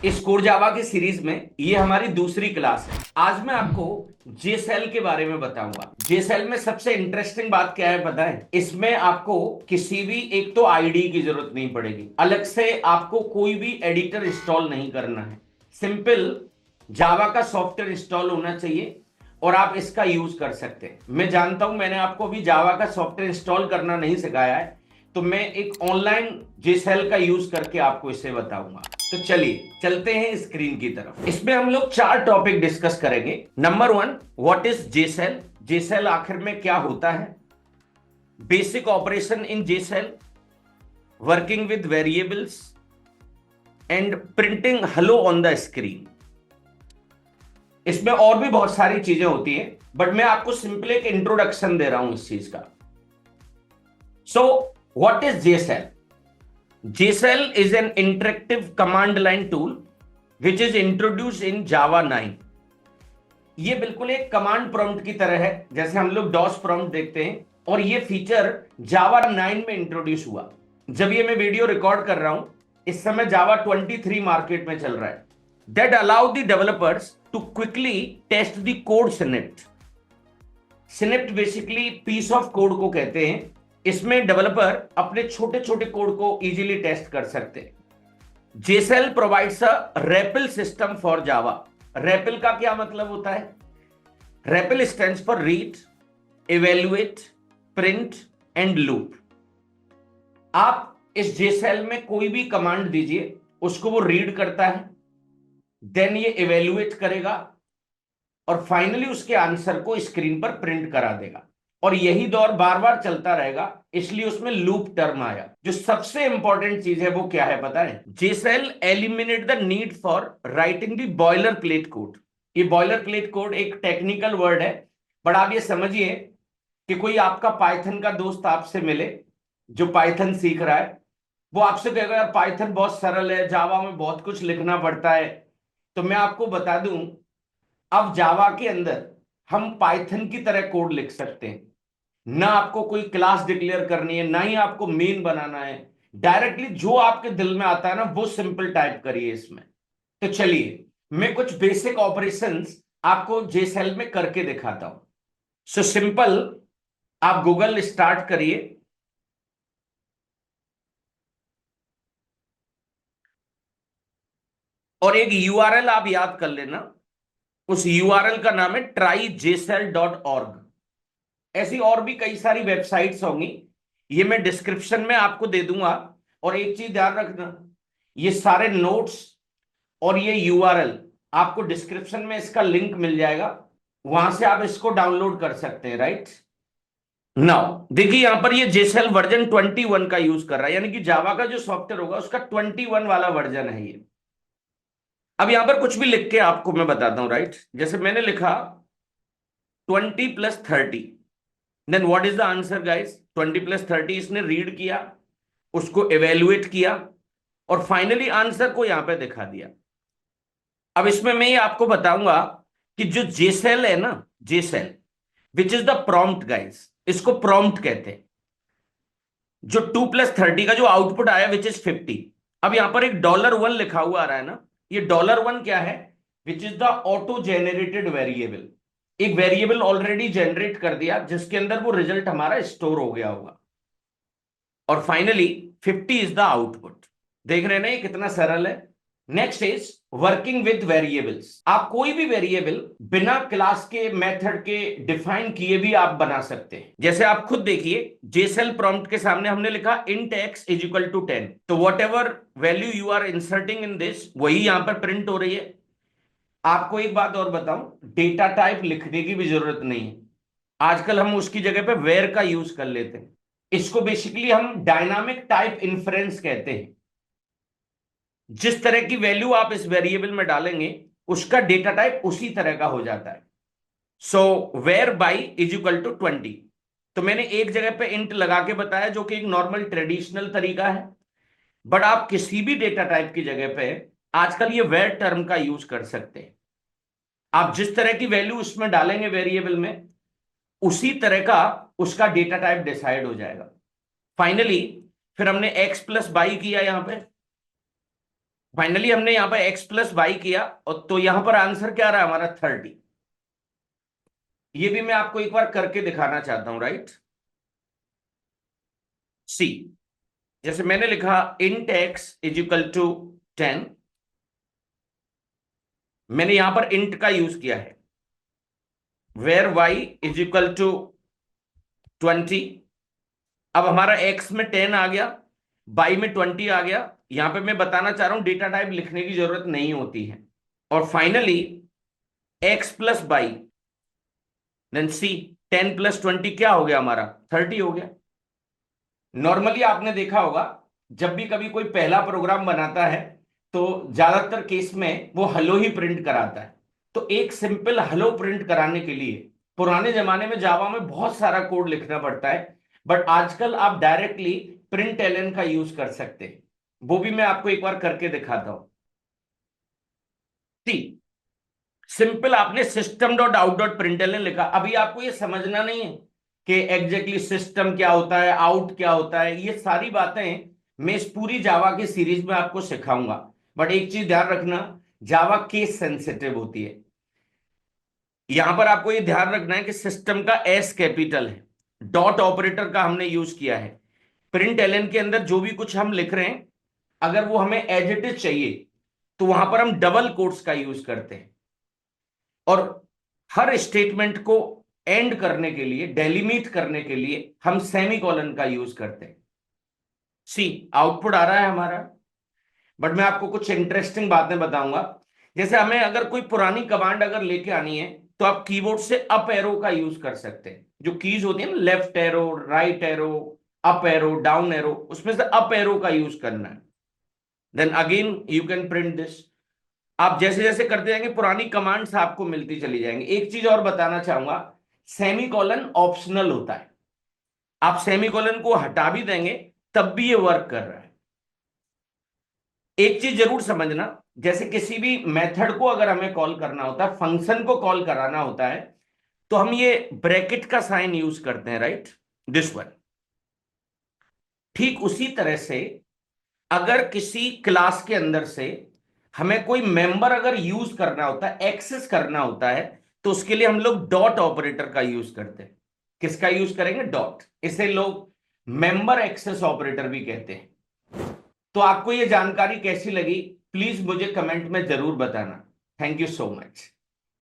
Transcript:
इस core Java की series में ये हमारी दूसरी क्लास है। आज मैं आपको जेसेल के बारे में बताऊंगा। जेसेल में सबसे इंटरेस्टिंग बात क्या है पता है? इसमें आपको किसी भी एक तो आईडी की जरूरत नहीं पड़ेगी, अलग से आपको कोई भी एडिटर इंस्टॉल नहीं करना है। सिंपल जावा का सॉफ्टवेयर इंस्टॉल होना चाहिए और आप इसका यूज कर सकते हैं। मैं जानता हूं मैंने आपको अभी जावा का सॉफ्टवेयर इंस्टॉल करना नहीं सिखाया है, तो मैं एक ऑनलाइन जेसेल का यूज करके आपको इसे बताऊंगा। तो चलिए चलते हैं स्क्रीन की तरफ। इसमें हम लोग चार टॉपिक डिस्कस करेंगे। Number one, what is JShell, JShell आखिर में क्या होता है, basic operation in JShell, working with variables and printing hello on the screen. इसमें और भी बहुत सारी चीजें होती हैं, बट मैं आपको सिंपल एक इंट्रोडक्शन दे रहा हूं इस चीज का। So what is JShell? JSL is an interactive command line tool which is introduced in Java 9। ये बिल्कुल एक कमांड प्रॉम्प्ट की तरह है, जैसे हम लोग डॉस प्रॉम्प्ट देखते हैं, और ये फीचर जावा 9 में इंट्रोड्यूस हुआ। जब ये मैं वीडियो रिकॉर्ड कर रहा हूं, इस समय जावा 23 मार्केट में चल रहा है। That allow the developers to quickly test the code snippet. Snippet basically piece of code को कहते हैं। इसमें डेवलपर अपने छोटे छोटे कोड को इजीली टेस्ट कर सकते हैं। JShell provides a REPL system for Java. REPL का क्या मतलब होता है? REPL stands for read, evaluate, print and loop. आप इस जेसेल में कोई भी कमांड दीजिए, उसको वो रीड करता है, देन ये इवेल्युएट करेगा और फाइनली उसके आंसर को स्क्रीन पर प्रिंट करा देगा। और यही दौर बार बार चलता रहेगा, इसलिए उसमें लूप टर्म आया। जो सबसे इंपॉर्टेंट चीज है वो क्या है पता है? JShell eliminate the need for writing the boilerplate code. ये बॉयलर प्लेट कोड एक टेक्निकल वर्ड है, बट आप ये समझिए कि कोई आपका पाइथन का दोस्त आपसे मिले जो पाइथन सीख रहा है, वो आपसे कहेगा यार पाइथन बहुत सरल है, जावा में बहुत कुछ लिखना पड़ता है। तो मैं आपको बता दूं, अब जावा के अंदर हम पाइथन की तरह कोड लिख सकते हैं। ना आपको कोई क्लास डिक्लेयर करनी है, ना ही आपको मेन बनाना है। डायरेक्टली जो आपके दिल में आता है ना, वो सिंपल टाइप करिए इसमें। तो चलिए मैं कुछ बेसिक ऑपरेशंस आपको जेसेल में करके दिखाता हूं। सो सिंपल, आप गूगल स्टार्ट करिए और एक यूआरएल आप याद कर लेना। उस यूआरएल का नाम है tryjsel.org। ऐसी और भी कई सारी वेबसाइट्स होंगी, ये मैं डिस्क्रिप्शन में आपको दे दूंगा। और एक चीज ध्यान रखना, ये सारे नोट्स और ये यूआरएल आपको डिस्क्रिप्शन में इसका लिंक मिल जाएगा, वहां से आप इसको डाउनलोड कर सकते हैं। राइट नाउ देखिए, यहां पर ये जेसेल वर्जन 21 का यूज कर रहा है, यानी कि जावा का जो सॉफ्टवेयर होगा उसका 21 वाला वर्जन है ये। अब यहां पर कुछ भी लिख के आपको मैं बताता हूं। राइट, जैसे मैंने लिखा 20 + 30, then what is the answer guys? 20 + 30 इसने रीड किया, उसको एवेल्युएट किया और फाइनली आंसर को यहां पे दिखा दिया। अब इसमें मैं ये आपको बताऊंगा कि जो जेसेल है ना, JShell which is the prompt guys, इसको प्रॉम्प्ट कहते हैं। जो 2 + 30 का जो आउटपुट आया विच इज 50। अब यहां पर एक $1 लिखा हुआ आ रहा है ना, ये $1 क्या है? विच is the auto generated variable. एक वेरिएबल ऑलरेडी जनरेट कर दिया जिसके अंदर वो रिजल्ट हमारा स्टोर हो गया होगा, और फाइनली 50 इज द आउटपुट। देख रहे हैं ना ये कितना सरल है। Next is working with variables. आप कोई भी वेरिएबल बिना क्लास के मेथड के डिफाइन किए भी आप बना सकते हैं। जैसे आप खुद देखिए, जेसेल प्रॉम्प्ट के सामने हमने लिखा int x = 10, तो whatever value you are inserting in this, वही यहां पर प्रिंट हो रही है। आपको एक बात और बताऊं, डेटा टाइप लिखने की भी जरूरत नहीं है। आजकल हम उसकी जगह पे वेयर का यूज कर लेते हैं। इसको बेसिकली हम डायनामिक टाइप इन्फ्रेंस कहते हैं। जिस तरह की वैल्यू आप इस वेरिएबल में डालेंगे, उसका डेटा टाइप उसी तरह का हो जाता है। So where y = 20। तो मैंने एक जगह पे इंट लगा के बताया, जो कि एक नॉर्मल ट्रेडिशनल तरीका है। बट आप किसी भी डेटा टाइप की जगह पे आजकल ये वेयर टर्म का यूज कर सकते हैं। आप जिस तरह की वैल्यू उसमें डालेंगे वेरिएबल में, उसी तरह का उसका डेटा टाइप डिसाइड हो जाएगा। फाइनली फिर हमने x + y किया यहां पे, फाइनली हमने यहां पर एक्स प्लस वाई किया, और तो यहां पर आंसर क्या आ रहा है हमारा 30। ये भी मैं आपको एक बार करके दिखाना चाहता हूं, राइट। सी, जैसे मैंने लिखा int x is equal to 10, मैंने यहां पर इंट का यूज किया है, where y is equal to 20। अब हमारा एक्स में 10 आ गया, बाई में 20 आ गया। यहां पे मैं बताना चाह रहा हूं डेटा टाइप लिखने की जरूरत नहीं होती है। और finally x plus y, then see, 10 + 20 क्या हो गया हमारा 30 हो गया। नॉर्मली आपने देखा होगा जब भी कभी कोई पहला प्रोग्राम बनाता है तो ज्यादातर केस में वो हेलो ही प्रिंट कराता है। तो एक सिंपल हेलो प्रिंट कराने के लिए पुराने जमाने में जावा में बहुत सारा कोड लिखना पड़ता है, बट आजकल आप डायरेक्टली प्रिंट एलएन का यूज कर सकते हैं। वो भी मैं आपको एक बार करके दिखाता हूं। सी, सिंपल आपने system dot out dot println लिखा। अभी आपको ये समझना नहीं है कि एग्जैक्टली सिस्टम क्या होता है, आउट क्या होता है, ये सारी बातें मैं इस पूरी जावा की सीरीज में आपको सिखाऊंगा। बट एक चीज ध्यान रखना, जावा केस सेंसिटिव होती है। यहां पर आपको ये ध्यान रखना है कि सिस्टम का एस कैपिटल है, डॉट ऑपरेटर का हमने यूज किया है। प्रिंट एलएन के अंदर जो भी कुछ हम लिख रहे हैं, अगर वो हमें एज इट इज चाहिए तो वहां पर हम डबल कोट्स का यूज करते हैं। और हर स्टेटमेंट को एंड करने के लिए, डेलिमिट करने के लिए हम सेमीकोलन का यूज करते हैं। सी, आउटपुट आ रहा है हमारा। बट मैं आपको कुछ इंटरेस्टिंग बातें बताऊंगा। जैसे हमें अगर कोई पुरानी कमांड अगर लेके आनी है तो आप कीबोर्ड से अप एरो का यूज कर सकते हैं। जो कीज होती है ना, left arrow, right arrow, up arrow, down arrow, उसमें से अप एरो का यूज करना है। Then again you can print this. आप जैसे जैसे करते जाएंगे पुरानी कमांड्स आपको मिलती चली जाएंगी। एक चीज और बताना चाहूंगा, सेमीकोलन ऑप्शनल होता है। आप सेमीकोलन को हटा भी देंगे तब भी ये वर्क कर रहा है। एक चीज जरूर समझना, जैसे किसी भी मेथड को अगर हमें कॉल करना होता है, फंक्शन को कॉल कराना होता है, तो हम ये ब्रैकेट का साइन यूज करते हैं, राइट, दिस वन। ठीक उसी तरह से अगर किसी क्लास के अंदर से हमें कोई मेंबर अगर यूज करना होता है, एक्सेस करना होता है, तो उसके लिए हम लोग डॉट ऑपरेटर का यूज करते हैं। किसका यूज करेंगे? डॉट। इसे लोग मेंबर एक्सेस ऑपरेटर भी कहते हैं। तो आपको यह जानकारी कैसी लगी प्लीज मुझे कमेंट में जरूर बताना। Thank you so much.